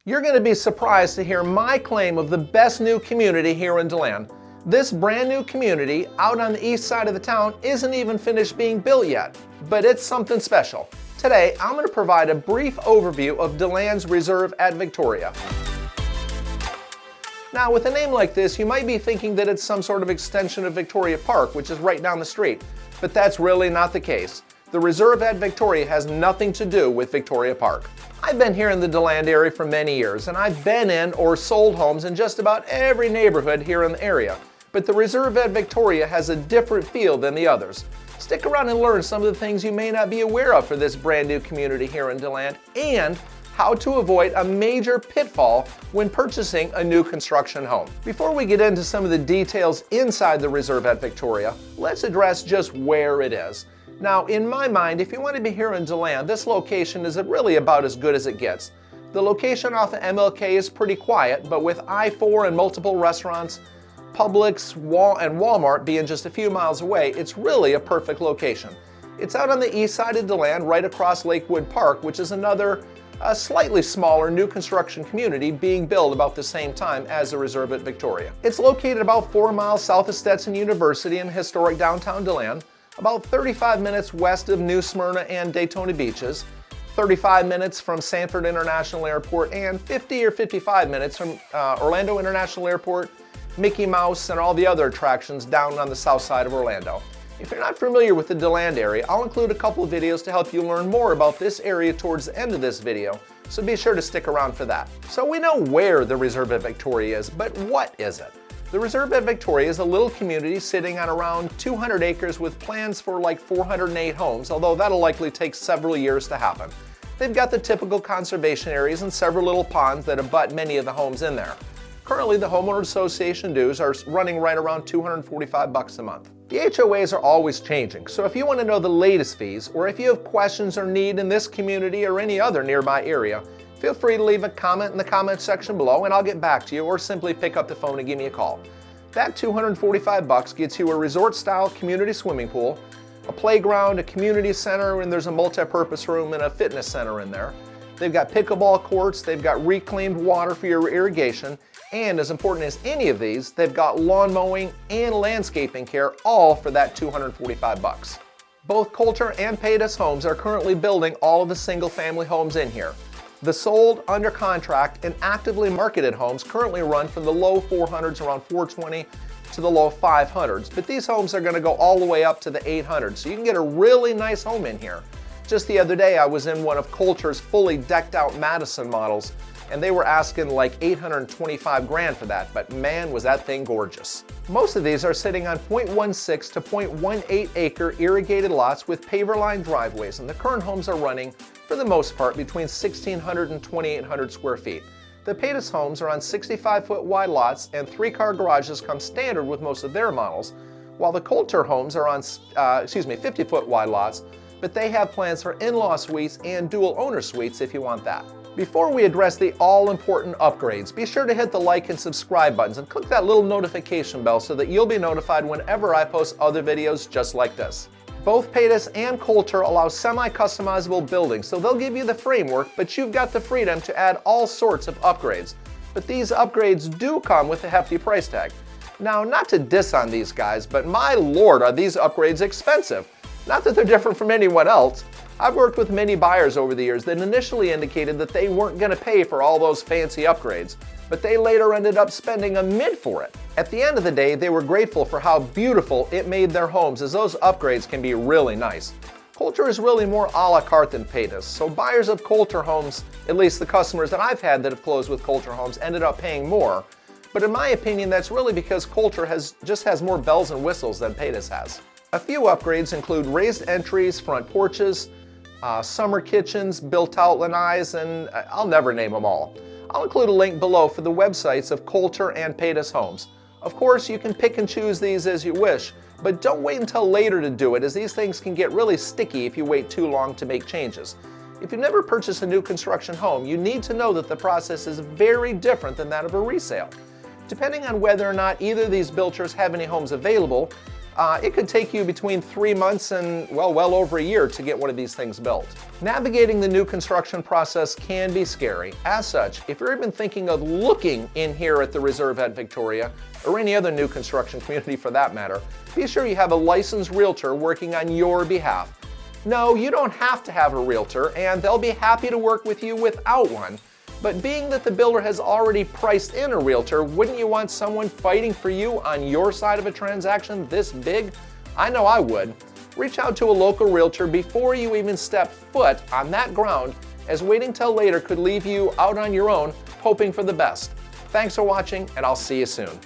You're going to be surprised to hear my claim of the best new community here in Deland. This brand new community out on the east side of the town isn't even finished being built yet, but it's something special. Today, I'm going to provide a brief overview of Deland's Reserve at Victoria. Now, with a name like this, you might be thinking that it's some sort of extension of Victoria Park, which is right down the street, but that's really not the case. The Reserve at Victoria has nothing to do with Victoria Park. I've been here in the Deland area for many years, and I've been in or sold homes in just about every neighborhood here in the area. But the Reserve at Victoria has a different feel than the others. Stick around and learn some of the things you may not be aware of for this brand new community here in Deland, and how to avoid a major pitfall when purchasing a new construction home. Before we get into some of the details inside the Reserve at Victoria, let's address just where it is. Now, in my mind, if you want to be here in Deland, this location is really about as good as it gets. The location off of MLK is pretty quiet, but with I-4 and multiple restaurants, Publix, and Walmart being just a few miles away, it's really a perfect location. It's out on the east side of Deland, right across Lakewood Park, which is another slightly smaller new construction community being built about the same time as the Reserve at Victoria. It's located about 4 miles south of Stetson University in historic downtown Deland, about 35 minutes west of New Smyrna and Daytona Beaches, 35 minutes from Sanford International Airport, and 50 or 55 minutes from Orlando International Airport, Mickey Mouse, and all the other attractions down on the south side of Orlando. If you're not familiar with the Deland area, I'll include a couple of videos to help you learn more about this area towards the end of this video, so be sure to stick around for that. So we know where the Reserve at Victoria is, but what is it? The Reserve at Victoria is a little community sitting on around 200 acres with plans for like 408 homes, although that'll likely take several years to happen. They've got the typical conservation areas and several little ponds that abut many of the homes in there. Currently, the Homeowners Association dues are running right around $245 a month. The HOAs are always changing, so if you want to know the latest fees, or if you have questions or need in this community or any other nearby area, feel free to leave a comment in the comment section below and I'll get back to you, or simply pick up the phone and give me a call. That $245 gets you a resort-style community swimming pool, a playground, a community center, and there's a multi-purpose room and a fitness center in there. They've got pickleball courts, they've got reclaimed water for your irrigation, and as important as any of these, they've got lawn mowing and landscaping care, all for that $245. Both Coulter and Paytas Homes are currently building all of the single-family homes in here. The sold, under contract, and actively marketed homes currently run from the low 400s, around 420, to the low 500s, but these homes are going to go all the way up to the 800s, so you can get a really nice home in here. Just the other day, I was in one of Coulter's fully decked out Madison models, and they were asking like $825 for that, but man, was that thing gorgeous. Most of these are sitting on 0.16 to 0.18 acre irrigated lots with paver-lined driveways, and the current homes are running, for the most part, between 1,600 and 2,800 square feet. The Paytas homes are on 65-foot wide lots, and 3-car garages come standard with most of their models, while the Coulter homes are on 50-foot wide lots, but they have plans for in-law suites and dual owner suites if you want that. Before we address the all-important upgrades, be sure to hit the like and subscribe buttons and click that little notification bell so that you'll be notified whenever I post other videos just like this. Both Paytas and Coulter allow semi-customizable building, so they'll give you the framework, but you've got the freedom to add all sorts of upgrades. But these upgrades do come with a hefty price tag. Now, not to diss on these guys, but my lord, are these upgrades expensive. Not that they're different from anyone else. I've worked with many buyers over the years that initially indicated that they weren't going to pay for all those fancy upgrades, but they later ended up spending a mint for it. At the end of the day, they were grateful for how beautiful it made their homes, as those upgrades can be really nice. Coulter is really more a la carte than Paytas, so buyers of Coulter homes, at least the customers that I've had that have closed with Coulter homes, ended up paying more. But in my opinion, that's really because Coulter just has more bells and whistles than Paytas has. A few upgrades include raised entries, front porches, summer kitchens, built-out lanais, and I'll never name them all. I'll include a link below for the websites of Coulter and Paytas homes. Of course, you can pick and choose these as you wish, but don't wait until later to do it, as these things can get really sticky if you wait too long to make changes. If you've never purchased a new construction home, you need to know that the process is very different than that of a resale. Depending on whether or not either of these builders have any homes available, It could take you between 3 months and, well over a year to get one of these things built. Navigating the new construction process can be scary. As such, if you're even thinking of looking in here at the Reserve at Victoria, or any other new construction community for that matter, be sure you have a licensed realtor working on your behalf. No, you don't have to have a realtor, and they'll be happy to work with you without one. But being that the builder has already priced in a realtor, wouldn't you want someone fighting for you on your side of a transaction this big? I know I would. Reach out to a local realtor before you even step foot on that ground, as waiting till later could leave you out on your own, hoping for the best. Thanks for watching, and I'll see you soon.